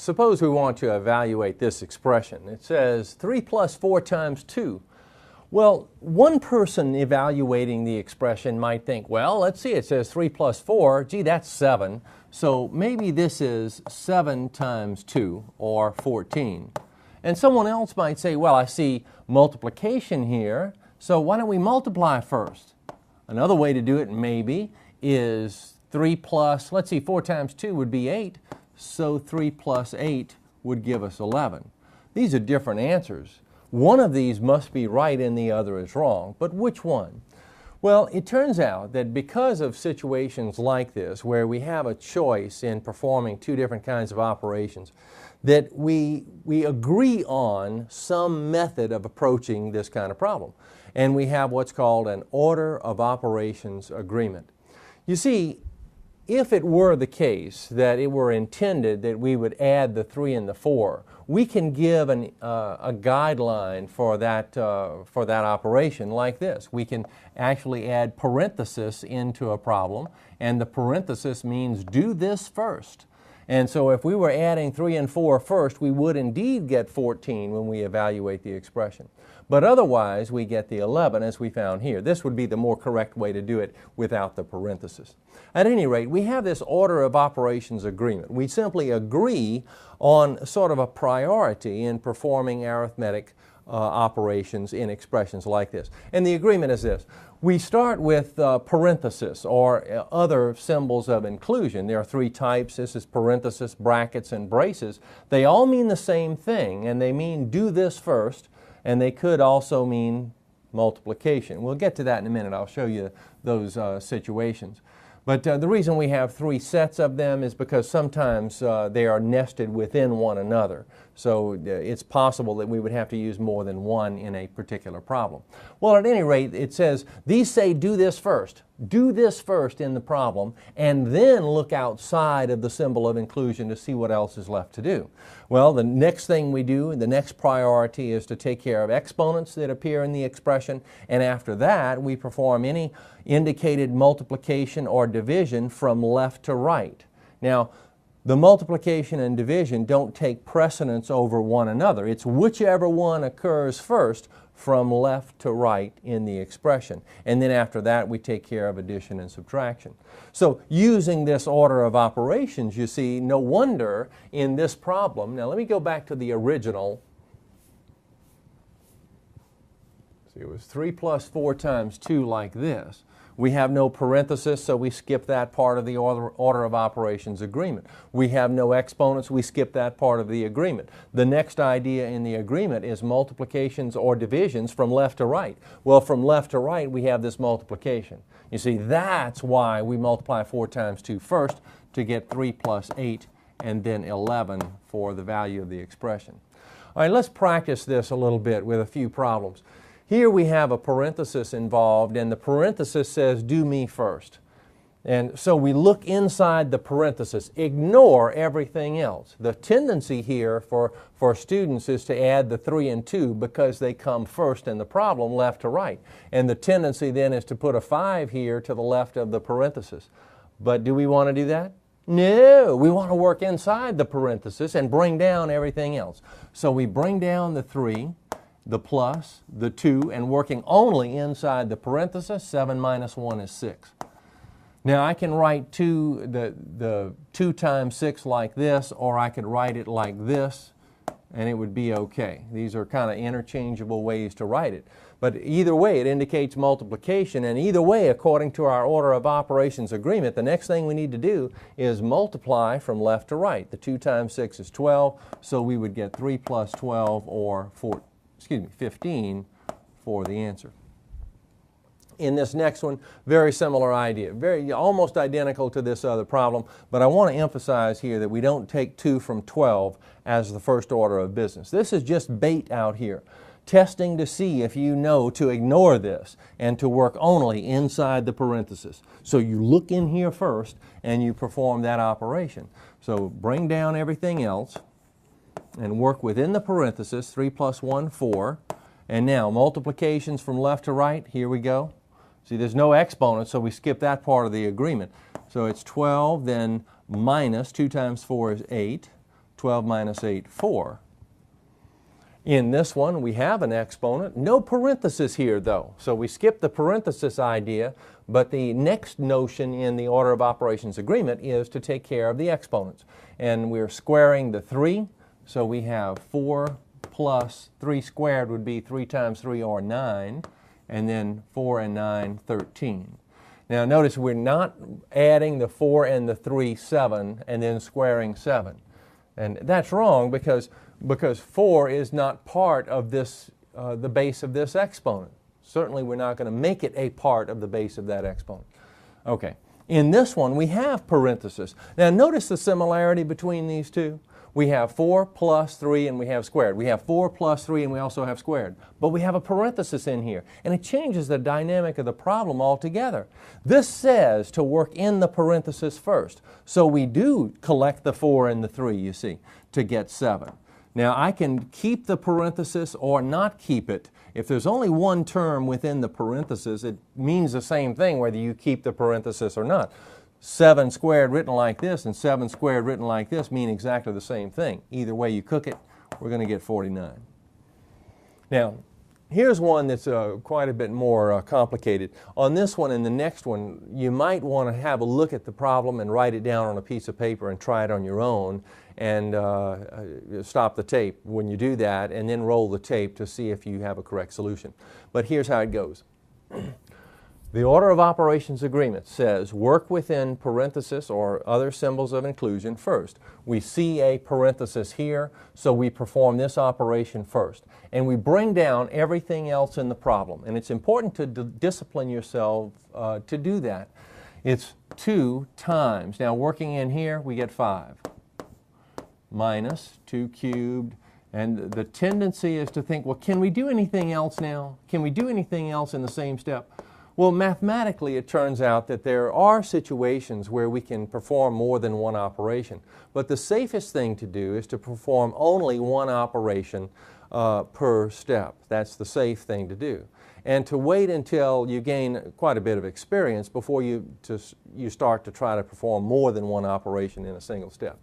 suppose we want to evaluate this expression. It says 3 plus 4 times 2. Well, one person evaluating the expression might think, well, let's see, it says 3 plus 4, gee, that's 7. So maybe this is 7 times 2, or 14. And someone else might say, well, I see multiplication here, so why don't we multiply first? Another way to do it maybe is 3 plus, let's see, 4 times 2 would be 8, so 3 plus 8 would give us 11. These are different answers. One of these must be right and the other is wrong, but which one? Well, it turns out that because of situations like this, where we have a choice in performing two different kinds of operations, that we agree on some method of approaching this kind of problem. And we have what's called an order of operations agreement. You see, if it were the case that it were intended that we would add the 3 and the 4, we can give a guideline for that operation like this. We can actually add parenthesis into a problem, and the parenthesis means do this first. And so if we were adding 3 and 4 first, we would indeed get 14 when we evaluate the expression. But otherwise, we get the 11 as we found here. This would be the more correct way to do it without the parenthesis. At any rate, we have this order of operations agreement. We simply agree on sort of a priority in performing arithmetic operations in expressions like this. And the agreement is this. We start with parenthesis or other symbols of inclusion. There are 3 types. This is parenthesis, brackets, and braces. They all mean the same thing, and they mean do this first, and they could also mean multiplication. We'll get to that in a minute. I'll show you those situations. But the reason we have 3 sets of them is because sometimes they are nested within one another. So it's possible that we would have to use more than one in a particular problem. Well, at any rate, it says, these say do this first. Do this first in the problem, and then look outside of the symbol of inclusion to see what else is left to do. Well, the next thing we do, the next priority is to take care of exponents that appear in the expression, and after that we perform any indicated multiplication or division from left to right. Now, the multiplication and division don't take precedence over one another. It's whichever one occurs first from left to right in the expression. And then after that, we take care of addition and subtraction. So using this order of operations, you see, no wonder in this problem. Now let me go back to the original. See, it was 3 plus 4 times 2 like this. We have no parenthesis, so we skip that part of the order of operations agreement. We have no exponents, we skip that part of the agreement. The next idea in the agreement is multiplications or divisions from left to right. Well, from left to right, we have this multiplication. You see, that's why we multiply 4 times 2 first to get 3 plus 8 and then 11 for the value of the expression. All right, let's practice this a little bit with a few problems. Here we have a parenthesis involved, and the parenthesis says, do me first. And so we look inside the parenthesis, ignore everything else. The tendency here for students is to add the 3 and 2 because they come first in the problem, left to right. And the tendency then is to put a 5 here to the left of the parenthesis. But do we want to do that? No, we want to work inside the parenthesis and bring down everything else. So we bring down the 3, the plus, the 2, and working only inside the parenthesis, 7 minus 1 is 6. Now I can write the 2 times 6 like this, or I could write it like this, and it would be okay. These are kind of interchangeable ways to write it. But either way, it indicates multiplication, and either way, according to our order of operations agreement, the next thing we need to do is multiply from left to right. The 2 times 6 is 12, so we would get 3 plus 12, or 15 for the answer. In this next one, very similar idea, almost identical to this other problem, but I want to emphasize here that we don't take 2 from 12 as the first order of business. This is just bait out here, testing to see if you know to ignore this and to work only inside the parenthesis. So you look in here first and you perform that operation. So bring down everything else and work within the parenthesis, 3 plus 1, 4. And now multiplications from left to right, here we go. See, there's no exponent, so we skip that part of the agreement. So it's 12, then minus 2 times 4 is 8. 12 minus 8, 4. In this one, we have an exponent. No parenthesis here, though. So we skip the parenthesis idea, but the next notion in the order of operations agreement is to take care of the exponents. And we're squaring the 3, so we have 4 plus 3 squared would be 3 times 3 or 9, and then 4 and 9, 13. Now notice we're not adding the 4 and the 3, 7, and then squaring 7. And that's wrong because 4 is not part of this, the base of this exponent. Certainly we're not going to make it a part of the base of that exponent. Okay, in this one we have parentheses. Now notice the similarity between these two. We have 4 plus 3 and we have squared. We have 4 plus 3 and we also have squared. But we have a parenthesis in here, and it changes the dynamic of the problem altogether. This says to work in the parenthesis first. So we do collect the 4 and the 3, you see, to get 7. Now I can keep the parenthesis or not keep it. If there's only one term within the parenthesis, it means the same thing whether you keep the parenthesis or not. 7 squared written like this and 7 squared written like this mean exactly the same thing. Either way you cook it, we're going to get 49. Now, here's one that's quite a bit more complicated. On this one and the next one, you might want to have a look at the problem and write it down on a piece of paper and try it on your own, and stop the tape when you do that, and then roll the tape to see if you have a correct solution. But here's how it goes. The order of operations agreement says work within parenthesis or other symbols of inclusion first. We see a parenthesis here, so we perform this operation first. And we bring down everything else in the problem. And it's important to discipline yourself to do that. It's 2 times. Now working in here, we get 5. Minus 2 cubed. And the tendency is to think, well, can we do anything else now? Can we do anything else in the same step? Well, mathematically, it turns out that there are situations where we can perform more than one operation. But the safest thing to do is to perform only one operation per step. That's the safe thing to do. And to wait until you gain quite a bit of experience before you start to try to perform more than one operation in a single step.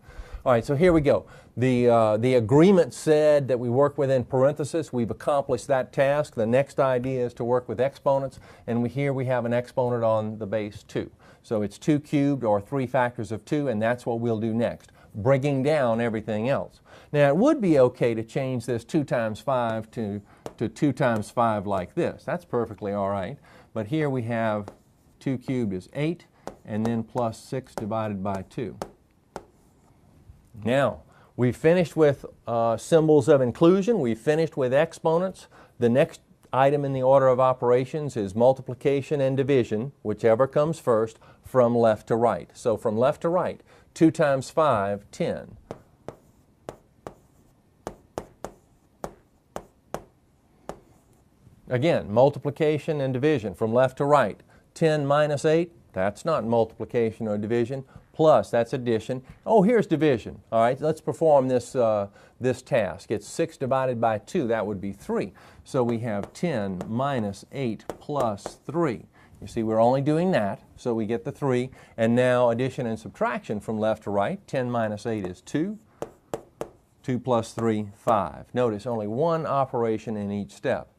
All right, so here we go. The agreement said that we work within parentheses. We've accomplished that task. The next idea is to work with exponents, and here we have an exponent on the base 2. So it's 2 cubed, or 3 factors of 2, and that's what we'll do next, bringing down everything else. Now, it would be okay to change this 2 times 5 to 2 times 5 like this. That's perfectly all right. But here we have 2 cubed is 8, and then plus 6 divided by 2. Now, we've finished with symbols of inclusion. We've finished with exponents. The next item in the order of operations is multiplication and division, whichever comes first, from left to right. So from left to right, 2 times 5, 10. Again, multiplication and division from left to right. 10 minus 8, that's not multiplication or division. Plus, that's addition. Oh, here's division. All right, let's perform this, this task. It's 6 divided by 2. That would be 3. So we have 10 minus 8 plus 3. You see, we're only doing that, so we get the 3. And now addition and subtraction from left to right. 10 minus 8 is 2. 2 plus 3, 5. Notice only one operation in each step.